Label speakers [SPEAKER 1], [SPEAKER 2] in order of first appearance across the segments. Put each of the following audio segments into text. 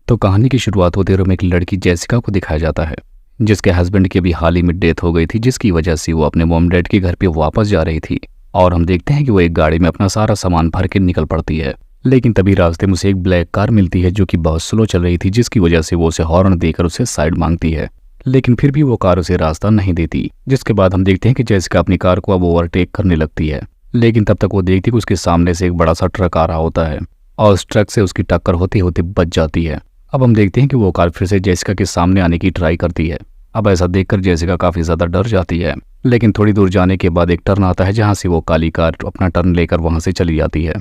[SPEAKER 1] तो कहानी की शुरुआत होते हुए एक लड़की जेसिका को दिखाया जाता है जिसके हस्बैंड की अभी हाल ही में डेथ हो गई थी, जिसकी वजह से वो अपने मॉम डैड के घर पे वापस जा रही थी। और हम देखते हैं कि वो एक गाड़ी में अपना सारा सामान भर के निकल पड़ती है। लेकिन तभी रास्ते में उसे एक ब्लैक कार मिलती है जो कि बहुत स्लो चल रही थी, जिसकी वजह से वो उसे हॉर्न देकर उसे साइड मांगती है। लेकिन फिर भी वो कार उसे रास्ता नहीं देती, जिसके बाद हम देखते हैं कि जेसिका अपनी कार को अब ओवरटेक करने लगती है। लेकिन तब तक वो देखती है कि उसके सामने से एक बड़ा सा ट्रक आ रहा होता है और उस ट्रक से उसकी टक्कर होते होते बच जाती है। अब हम देखते हैं कि वो कार फिर से जेसिका के सामने आने की ट्राई करती है। अब ऐसा देखकर जेसिका काफी ज्यादा डर जाती है। लेकिन थोड़ी दूर जाने के बाद एक टर्न आता है जहां से वो काली कार अपना टर्न लेकर वहां से चली जाती है।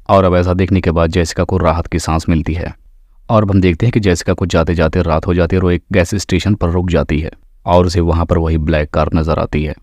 [SPEAKER 1] और अब ऐसा देखने के बाद जेसिका को राहत की सांस मिलती है। और अब हम देखते हैं कि जेसिका को जाते जाते रात हो जाती है और वो एक गैस स्टेशन पर रुक जाती है और उसे वहां पर वही ब्लैक कार नजर आती है।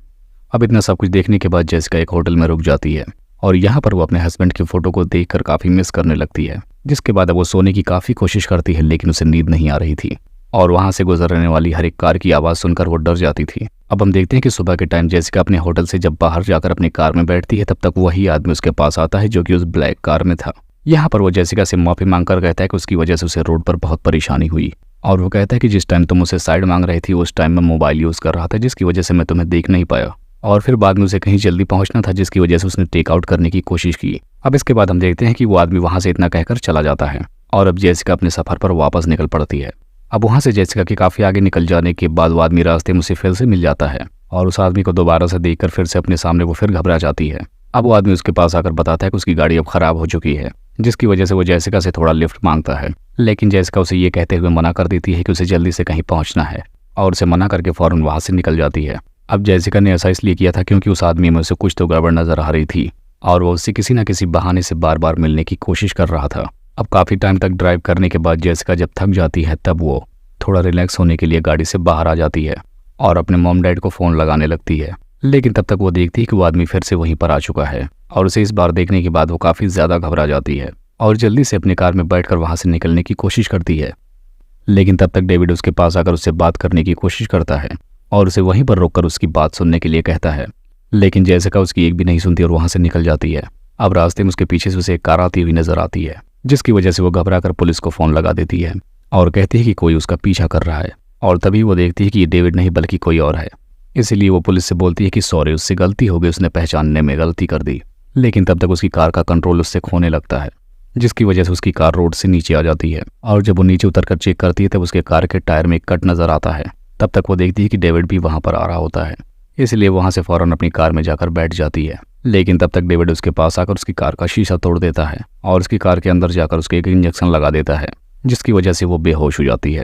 [SPEAKER 1] अब इतना सब कुछ देखने के बाद जेसिका एक होटल में रुक जाती है और यहाँ पर वो अपने हस्बैंड की फोटो को देखकर काफी मिस करने लगती है। जिसके बाद अब वो सोने की काफी कोशिश करती है, लेकिन उसे नींद नहीं आ रही थी और वहां से गुजरने वाली हर एक कार की आवाज सुनकर वो डर जाती थी। अब हम देखते हैं कि सुबह के टाइम जेसिका अपने होटल से जब बाहर जाकर अपनी कार में बैठती है, तब तक वही आदमी उसके पास आता है जो कि उस ब्लैक कार में था। यहाँ पर वो जेसिका से माफी मांगकर कहता है कि उसकी वजह से उसे रोड पर बहुत परेशानी हुई और वो कहता है कि जिस टाइम तुम उसे साइड मांग रही थी उस टाइम मैं मोबाइल यूज कर रहा था, जिसकी वजह से मैं तुम्हें देख नहीं पाया। और फिर बाद में उसे कहीं जल्दी पहुंचना था, जिसकी वजह से उसने टेकआउट करने की कोशिश की। अब इसके बाद हम देखते हैं कि वो आदमी वहां से इतना कहकर चला जाता है और अब जेसिका अपने सफर पर वापस निकल पड़ती है। अब वहां से जेसिका के काफी आगे निकल जाने के बाद वो आदमी रास्ते में उसे फिर से मिल जाता है और उस आदमी को दोबारा से देखकर फिर से अपने सामने वो फिर घबरा जाती है। अब वो आदमी उसके पास आकर बताता है कि उसकी गाड़ी अब खराब हो चुकी है, जिसकी वजह से वो जेसिका से थोड़ा लिफ्ट मांगता है। लेकिन जेसिका उसे ये कहते हुए मना कर देती है कि उसे जल्दी से कहीं पहुंचना है और उसे मना करके फौरन वहां से निकल जाती है। अब जेसिका ने ऐसा इसलिए किया था क्योंकि उस आदमी में उसे कुछ तो गड़बड़ नजर आ रही थी और वो उससे किसी न किसी बहाने से बार बार मिलने की कोशिश कर रहा था। अब काफी टाइम तक ड्राइव करने के बाद जेसिका जब थक जाती है तब वो थोड़ा रिलैक्स होने के लिए गाड़ी से बाहर आ जाती है और अपने मॉम डैड को फोन लगाने लगती है। लेकिन तब तक वो देखती है कि वो आदमी फिर से वहीं पर आ चुका है और उसे इस बार देखने के बाद वो काफी ज्यादा घबरा जाती है और जल्दी से अपनी कार में बैठकर वहां से निकलने की कोशिश करती है। लेकिन तब तक डेविड उसके पास आकर उससे बात करने की कोशिश करता है और उसे वहीं पर रोककर उसकी बात सुनने के लिए कहता है। लेकिन जेसिका उसकी एक भी नहीं सुनती और वहां से निकल जाती है। अब रास्ते में उसके पीछे से उसे एक कार आती हुई नजर आती है, जिसकी वजह से वो घबराकर पुलिस को फोन लगा देती है और कहती है कि कोई उसका पीछा कर रहा है। और तभी वो देखती है कि ये डेविड नहीं बल्कि कोई और है। इसीलिए वो पुलिस से बोलती है कि सॉरी, उससे गलती हो गई, उसने पहचानने में गलती कर दी। लेकिन तब तक उसकी कार का कंट्रोल उससे खोने लगता है, जिसकी वजह से उसकी कार रोड से नीचे आ जाती है और जब वो नीचे उतरकर चेक करती है तब उसके कार के टायर में एक कट नजर आता है। तब तक वो देखती है कि डेविड भी वहां पर आ रहा होता है, इसलिए वहां से फौरन अपनी कार में जाकर बैठ जाती है। लेकिन तब तक डेविड उसके पास आकर उसकी कार का शीशा तोड़ देता है और उसकी कार के अंदर जाकर उसके एक इंजेक्शन लगा देता है, जिसकी वजह से वो बेहोश हो जाती है।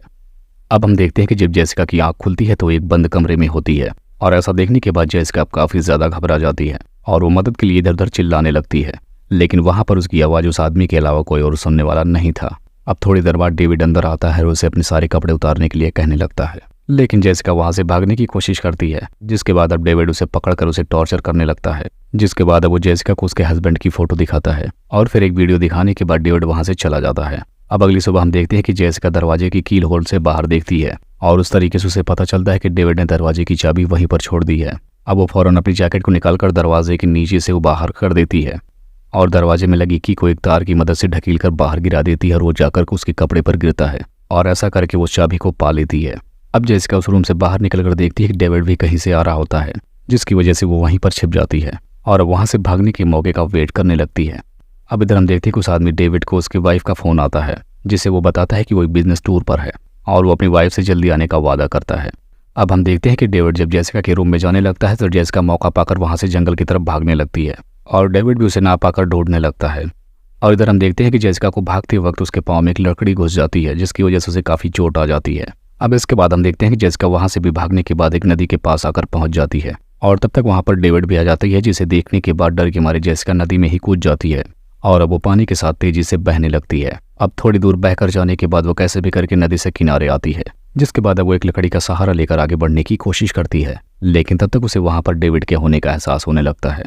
[SPEAKER 1] अब हम देखते हैं कि जब जेसिका की आंख खुलती है तो एक बंद कमरे में होती है और ऐसा देखने के बाद जेसिका अब काफी ज्यादा घबरा जाती है और वो मदद के लिए इधर उधर चिल्लाने लगती है। लेकिन वहां पर उसकी आवाज उस आदमी के अलावा कोई और सुनने वाला नहीं था। अब थोड़ी देर बाद डेविड अंदर आता है और उसे अपने सारे कपड़े उतारने के लिए कहने लगता है। लेकिन जेसिका वहां से भागने की कोशिश करती है, जिसके बाद अब डेविड उसे पकड़कर उसे टॉर्चर करने लगता है। जिसके बाद अब वो जेसिका को उसके हस्बैंड की फोटो दिखाता है और फिर एक वीडियो दिखाने के बाद डेविड वहां से चला जाता है। अब अगली सुबह हम देखते हैं कि जेसिका दरवाजे की कील होल से बाहर देखती है और उस तरीके से उसे पता चलता है कि डेविड ने दरवाजे की चाबी वहीं पर छोड़ दी है। अब वो फौरन अपनी जैकेट को निकालकर दरवाजे के नीचे से वो बाहर कर देती है और दरवाजे में लगी की को एक तार की मदद से ढकीलकर बाहर गिरा देती है और वो जाकर उसके कपड़े पर गिरता है और ऐसा करके वो चाबी को पा लेती है। अब जेसिका उस रूम से बाहर निकलकर देखती है कि डेविड भी कहीं से आ रहा होता है, जिसकी वजह से वो वहीं पर छिप जाती है और वहां से भागने के मौके का वेट करने लगती है। अब इधर हम देखते हैं कि उस आदमी डेविड को उसकी वाइफ का फोन आता है, जिसे वो बताता है कि वो एक बिजनेस टूर पर है और वो अपनी वाइफ से जल्दी आने का वादा करता है। अब हम देखते हैं कि डेविड जब जेसिका के रूम में जाने लगता है तो जेसिका मौका पाकर वहां से जंगल की तरफ भागने लगती है और डेविड भी उसे ना पाकर ढूंढने लगता है। और इधर हम देखते हैं कि जेसिका को भागते वक्त उसके पाँव में एक लकड़ी घुस जाती है, जिसकी वजह से उसे काफी चोट आ जाती है। अब इसके बाद हम देखते हैं कि जेसिका वहां से भी भागने के बाद एक नदी के पास आकर पहुंच जाती है और तब तक वहां पर डेविड भी आ जाती है, जिसे देखने के बाद डर के मारे जेसिका नदी में ही कूद जाती है और अब वो पानी के साथ तेजी से बहने लगती है। अब थोड़ी दूर बहकर जाने के बाद वो कैसे भी करके नदी से किनारे आती है, जिसके बाद अब वो एक लकड़ी का सहारा लेकर आगे बढ़ने की कोशिश करती है। लेकिन तब तक उसे वहां पर डेविड के होने का एहसास होने लगता है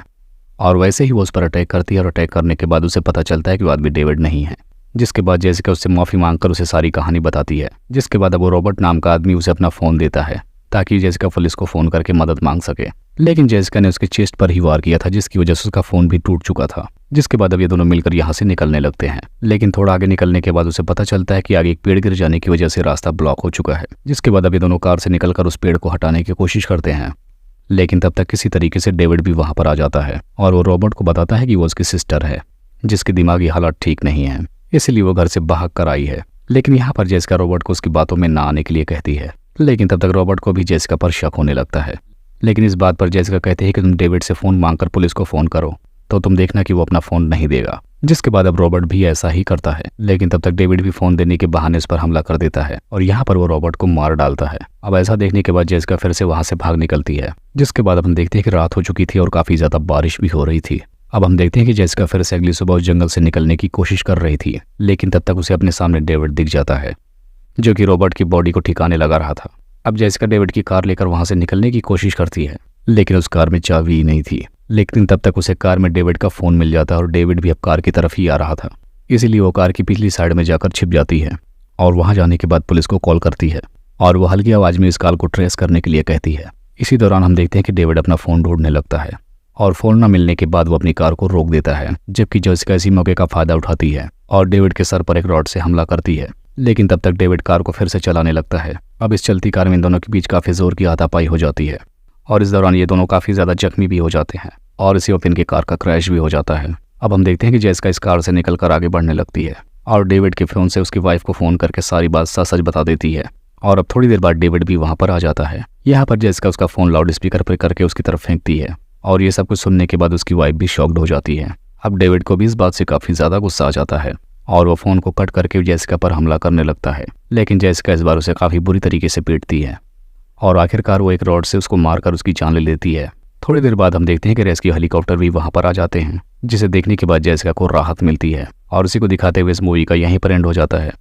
[SPEAKER 1] और वैसे ही वो उस पर अटैक करती है और अटैक करने के बाद उसे पता चलता है कि वो आदमी डेविड नहीं है। जिसके बाद जेसिका उससे माफी मांगकर उसे सारी कहानी बताती है। जिसके बाद अब वो रॉबर्ट नाम का आदमी उसे अपना फोन देता है ताकि जेसिका पुलिस को फोन करके मदद मांग सके। लेकिन जेसिका ने उसके चेस्ट पर ही वार किया था, जिसकी वजह से उसका फोन भी टूट चुका था। जिसके बाद अब ये दोनों मिलकर यहाँ से निकलने लगते हैं, लेकिन थोड़ा आगे निकलने के बाद उसे पता चलता है कि आगे एक पेड़ गिर जाने की वजह से रास्ता ब्लॉक हो चुका है। जिसके बाद अब ये दोनों कार से निकलकर उस पेड़ को हटाने की कोशिश करते हैं, लेकिन तब तक किसी तरीके से डेविड भी वहां पर आ जाता है और वो रॉबर्ट को बताता है कि वो उसकी सिस्टर है, जिसकी दिमागी हालत ठीक नहीं है, इसलिए वो घर से भाग कर आई है। लेकिन यहाँ पर जेसिका रॉबर्ट को उसकी बातों में ना आने के लिए कहती है, लेकिन तब तक रॉबर्ट को भी जेसिका पर शक होने लगता है। लेकिन इस बात पर जेसिका कहते हैं कि तुम डेविड से फ़ोन मांगकर पुलिस को फ़ोन करो, तो तुम देखना कि वो अपना फ़ोन नहीं देगा। जिसके बाद अब रॉबर्ट भी ऐसा ही करता है, लेकिन तब तक डेविड भी फ़ोन देने के बहाने उस पर हमला कर देता है और यहाँ पर वो रॉबर्ट को मार डालता है। अब ऐसा देखने के बाद जेसिका फिर से वहाँ से भाग निकलती है। जिसके बाद अब हम देखते हैं कि रात हो चुकी थी और काफ़ी ज़्यादा बारिश भी हो रही थी। अब हम देखते हैं कि जेसिका फिर से अगली सुबह उस जंगल से निकलने की कोशिश कर रही थी, लेकिन तब तक उसे अपने सामने डेविड दिख जाता है, जो कि रॉबर्ट की बॉडी को ठिकाने लगा रहा था। अब जेसिका डेविड की कार लेकर वहाँ से निकलने की कोशिश करती है, लेकिन उस कार में चाबी ही नहीं थी। लेकिन तब तक उसे कार में डेविड का फ़ोन मिल जाता है और डेविड भी अब कार की तरफ ही आ रहा था, इसीलिए वो कार की पिछली साइड में जाकर छिप जाती है और वहाँ जाने के बाद पुलिस को कॉल करती है और वो हल्की आवाज़ में इस कार को ट्रेस करने के लिए कहती है। इसी दौरान हम देखते हैं कि डेविड अपना फ़ोन ढूंढने लगता है और फ़ोन न मिलने के बाद वो अपनी कार को रोक देता है, जबकि जेसिका इसी मौके का फ़ायदा उठाती है और डेविड के सर पर एक रॉड से हमला करती है। लेकिन तब तक डेविड कार को फिर से चलाने लगता है। अब इस चलती कार में इन दोनों के बीच काफ़ी जोर की हाथापाई हो जाती है और इस दौरान ये दोनों काफ़ी ज़्यादा जख्मी भी हो जाते हैं और इसी वक्त इनकी कार का क्रैश भी हो जाता है। अब हम देखते हैं कि जेसिका इस कार से निकलकर आगे बढ़ने लगती है और डेविड के फ़ोन से उसकी वाइफ को फ़ोन करके सारी बात सच सच बता देती है और अब थोड़ी देर बाद डेविड भी वहाँ पर आ जाता है। यहाँ पर जेसिका उसका फ़ोन लाउड स्पीकर पर करके उसकी तरफ फेंकती है और ये सब कुछ सुनने के बाद उसकी वाइफ भी शॉक्ड हो जाती है। अब डेविड को भी इस बात से काफ़ी ज़्यादा गुस्सा आ जाता है और वो फ़ोन को कट करके जेसिका पर हमला करने लगता है, लेकिन जेसिका इस बार उसे काफ़ी बुरी तरीके से पीटती है और आखिरकार वो एक रॉड से उसको मारकर उसकी जान ले लेती है। थोड़ी देर बाद हम देखते हैं कि रेस्क्यू हेलीकॉप्टर भी वहाँ पर आ जाते हैं, जिसे देखने के बाद जेसिका को राहत मिलती है और उसी को दिखाते हुए इस मूवी का यहीं पर एंड हो जाता है।